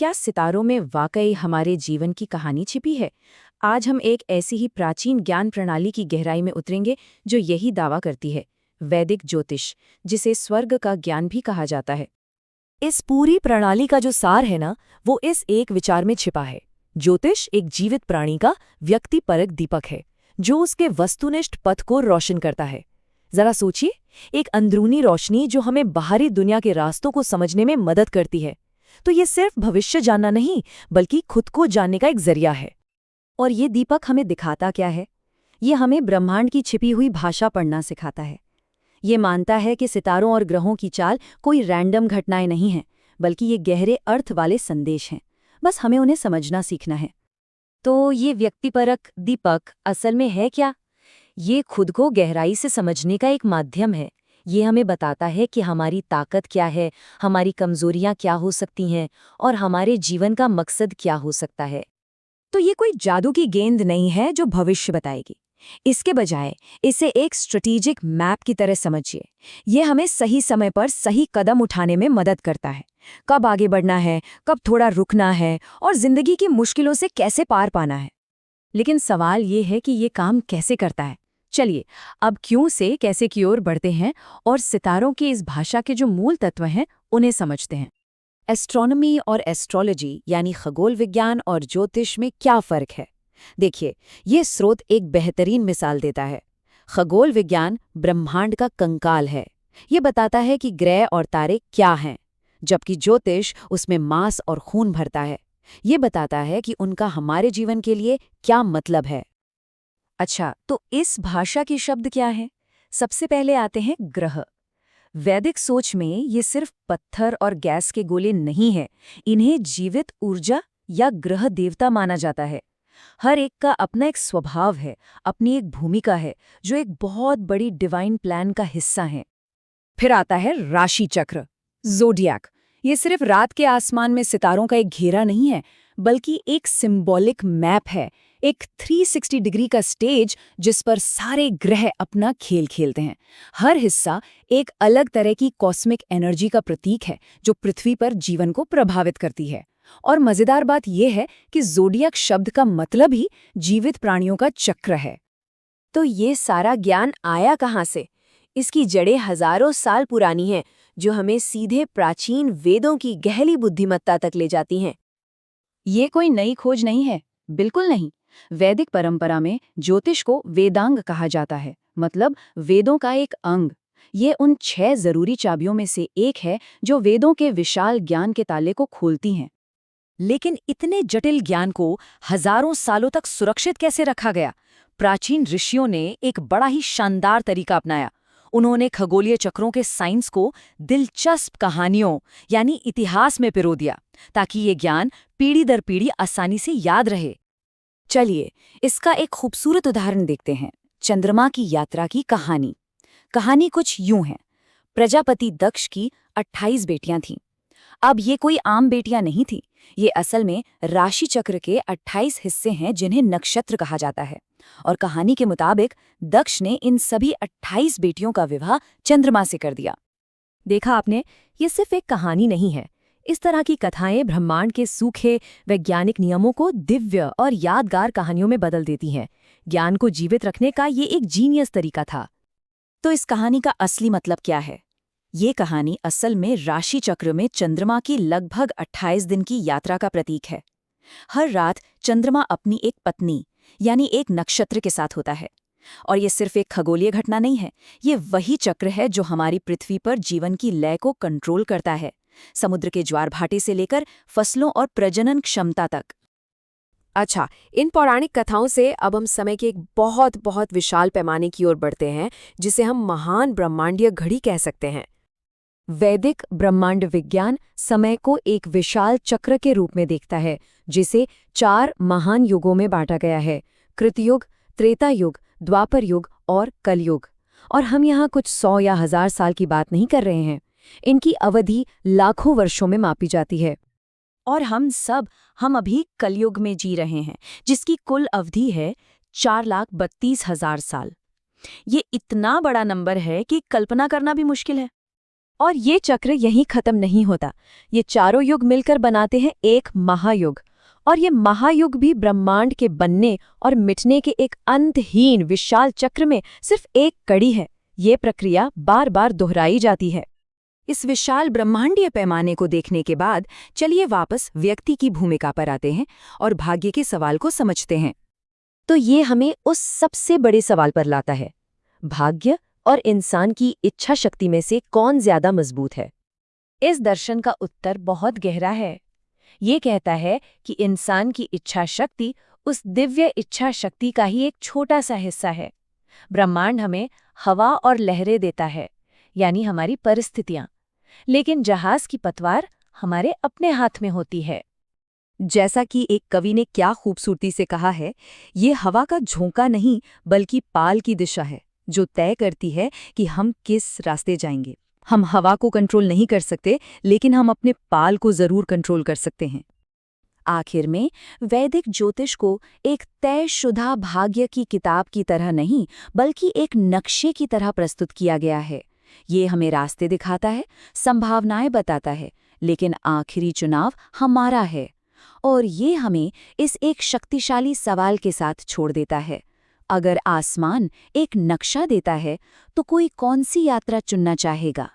क्या सितारों में वाकई हमारे जीवन की कहानी छिपी है? आज हम एक ऐसी ही प्राचीन ज्ञान प्रणाली की गहराई में उतरेंगे जो यही दावा करती है, वैदिक ज्योतिष, जिसे स्वर्ग का ज्ञान भी कहा जाता है। इस पूरी प्रणाली का जो सार है ना, वो इस एक विचार में छिपा है। ज्योतिष एक जीवित प्राणी का व्यक्तिपरक दीपक है, जो उसके वस्तुनिष्ठ पथ को रोशन करता है। जरा सोचिए, एक अंदरूनी रोशनी जो हमें बाहरी दुनिया के रास्तों को समझने में मदद करती है। तो ये सिर्फ भविष्य जानना नहीं, बल्कि खुद को जानने का एक जरिया है। और ये दीपक हमें दिखाता क्या है? ये हमें ब्रह्मांड की छिपी हुई भाषा पढ़ना सिखाता है। ये मानता है कि सितारों और ग्रहों की चाल कोई रैंडम घटनाएं नहीं हैं, बल्कि ये गहरे अर्थ वाले संदेश हैं। बस हमें उन्हें समझना सीखना है। तो ये व्यक्तिपरक दीपक असल में है क्या? ये खुद को गहराई से समझने का एक माध्यम है। ये हमें बताता है कि हमारी ताकत क्या है, हमारी कमजोरियां क्या हो सकती हैं और हमारे जीवन का मकसद क्या हो सकता है। तो ये कोई जादू की गेंद नहीं है जो भविष्य बताएगी। इसके बजाय इसे एक स्ट्रेटेजिक मैप की तरह समझिए। ये हमें सही समय पर सही कदम उठाने में मदद करता है। कब आगे बढ़ना है, कब थोड़ा रुकना है और जिंदगी की मुश्किलों से कैसे पार पाना है। लेकिन सवाल ये है कि ये काम कैसे करता है। चलिए, अब क्यों से कैसे की ओर बढ़ते हैं और सितारों की इस भाषा के जो मूल तत्व हैं उन्हें समझते हैं। एस्ट्रोनॉमी और एस्ट्रोलॉजी यानी खगोल विज्ञान और ज्योतिष में क्या फर्क है? देखिए, ये स्रोत एक बेहतरीन मिसाल देता है। खगोल विज्ञान ब्रह्मांड का कंकाल है। ये बताता है कि ग्रह और तारे क्या हैं, जबकि ज्योतिष उसमें मांस और खून भरता है। ये बताता है कि उनका हमारे जीवन के लिए क्या मतलब है। अच्छा, तो इस भाषा के शब्द क्या हैं? सबसे पहले आते हैं ग्रह। वैदिक सोच में ये सिर्फ पत्थर और गैस के गोले नहीं हैं। इन्हें जीवित ऊर्जा या ग्रह देवता माना जाता है। हर एक का अपना एक स्वभाव है, अपनी एक भूमिका है, जो एक बहुत बड़ी डिवाइन प्लान का हिस्सा है। फिर आता है राशि चक्र, ज़ोडिएक। ये सिर्फ रात के आसमान में सितारों का एक घेरा नहीं है, बल्कि एक सिंबॉलिक मैप है, एक 360 डिग्री का स्टेज जिस पर सारे ग्रह अपना खेल खेलते हैं। हर हिस्सा एक अलग तरह की कॉस्मिक एनर्जी का प्रतीक है, जो पृथ्वी पर जीवन को प्रभावित करती है। और मजेदार बात यह है कि ज़ोडिएक शब्द का मतलब ही जीवित प्राणियों का चक्र है। तो ये सारा ज्ञान आया कहाँ से? इसकी जड़ें हजारों साल पुरानी हैं, जो हमें सीधे प्राचीन वेदों की गहरी बुद्धिमत्ता तक ले जाती हैं। ये कोई नई खोज नहीं है, बिल्कुल नहीं। वैदिक परंपरा में ज्योतिष को वेदांग कहा जाता है, मतलब वेदों का एक अंग। ये उन 6 जरूरी चाबियों में से एक है जो वेदों के विशाल ज्ञान के ताले को खोलती हैं। लेकिन इतने जटिल ज्ञान को हजारों सालों तक सुरक्षित कैसे रखा गया? प्राचीन ऋषियों ने एक बड़ा ही शानदार तरीका अपनाया। उन्होंने खगोलीय चक्रों के साइंस को दिलचस्प कहानियों यानी इतिहास में पिरो दिया, ताकि ये ज्ञान पीढ़ी दर पीढ़ी आसानी से याद रहे। चलिए, इसका एक खूबसूरत उदाहरण देखते हैं। चंद्रमा की यात्रा की कहानी। कहानी कुछ यूं है। प्रजापति दक्ष की 28 बेटियां थीं। अब ये कोई आम बेटियां नहीं थीं। ये असल में राशि चक्र के 28 हिस्से हैं, जिन्हें नक्षत्र कहा जाता है। और कहानी के मुताबिक दक्ष ने इन सभी 28 बेटियों का विवाह चंद्रमा से कर दिया। देखा आपने, ये सिर्फ एक कहानी नहीं है। इस तरह की कथाएं ब्रह्मांड के सूखे वैज्ञानिक नियमों को दिव्य और यादगार कहानियों में बदल देती हैं। ज्ञान को जीवित रखने का ये एक जीनियस तरीका था। तो इस कहानी का असली मतलब क्या है? ये कहानी असल में राशि चक्र में चंद्रमा की लगभग 28 दिन की यात्रा का प्रतीक है। हर रात चंद्रमा अपनी एक पत्नी यानी एक नक्षत्र के साथ होता है। और ये सिर्फ एक खगोलीय घटना नहीं है, ये वही चक्र है जो हमारी पृथ्वी पर जीवन की लय को कंट्रोल करता है, समुद्र के ज्वार भाटे से लेकर फसलों और प्रजनन क्षमता तक। अच्छा, इन पौराणिक कथाओं से अब हम समय के एक बहुत बहुत विशाल पैमाने की ओर बढ़ते हैं, जिसे हम महान ब्रह्मांडीय घड़ी कह सकते हैं। वैदिक ब्रह्मांड विज्ञान समय को एक विशाल चक्र के रूप में देखता है, जिसे 4 महान युगों में बांटा गया है: कृतयुग, त्रेता युग, द्वापर युग और कलयुग। और हम यहाँ कुछ 100 या 1000 साल की बात नहीं कर रहे हैं। इनकी अवधि लाखों वर्षों में मापी जाती है। और हम अभी कलयुग में जी रहे हैं, जिसकी कुल अवधि है 4,32,000 साल। ये इतना बड़ा नंबर है कि कल्पना करना भी मुश्किल है। और ये चक्र यहीं खत्म नहीं होता। ये चारों युग मिलकर बनाते हैं एक महायुग। और ये महायुग भी ब्रह्मांड के बनने और मिटने के एक अंतहीन विशाल चक्र में सिर्फ एक कड़ी है। ये प्रक्रिया बार बार दोहराई जाती है। इस विशाल ब्रह्मांडीय पैमाने को देखने के बाद चलिए वापस व्यक्ति की भूमिका पर आते हैं और भाग्य के सवाल को समझते हैं। तो ये हमें उस सबसे बड़े सवाल पर लाता है, भाग्य और इंसान की इच्छा शक्ति में से कौन ज्यादा मजबूत है। इस दर्शन का उत्तर बहुत गहरा है। ये कहता है कि इंसान की इच्छा शक्ति उस दिव्य इच्छा शक्ति का ही एक छोटा सा हिस्सा है। ब्रह्मांड हमें हवा और लहरें देता है, यानी हमारी परिस्थितियां, लेकिन जहाज की पतवार हमारे अपने हाथ में होती है। जैसा कि एक कवि ने क्या खूबसूरती से कहा है, ये हवा का झोंका नहीं बल्कि पाल की दिशा है जो तय करती है कि हम किस रास्ते जाएंगे। हम हवा को कंट्रोल नहीं कर सकते, लेकिन हम अपने पाल को जरूर कंट्रोल कर सकते हैं। आखिर में वैदिक ज्योतिष को एक तयशुदा भाग्य की किताब की तरह नहीं बल्कि एक नक्शे की तरह प्रस्तुत किया गया है। ये हमें रास्ते दिखाता है, संभावनाएं बताता है, लेकिन आखिरी चुनाव हमारा है। और ये हमें इस एक शक्तिशाली सवाल के साथ छोड़ देता है, अगर आसमान एक नक्शा देता है तो कोई कौन सी यात्रा चुनना चाहेगा।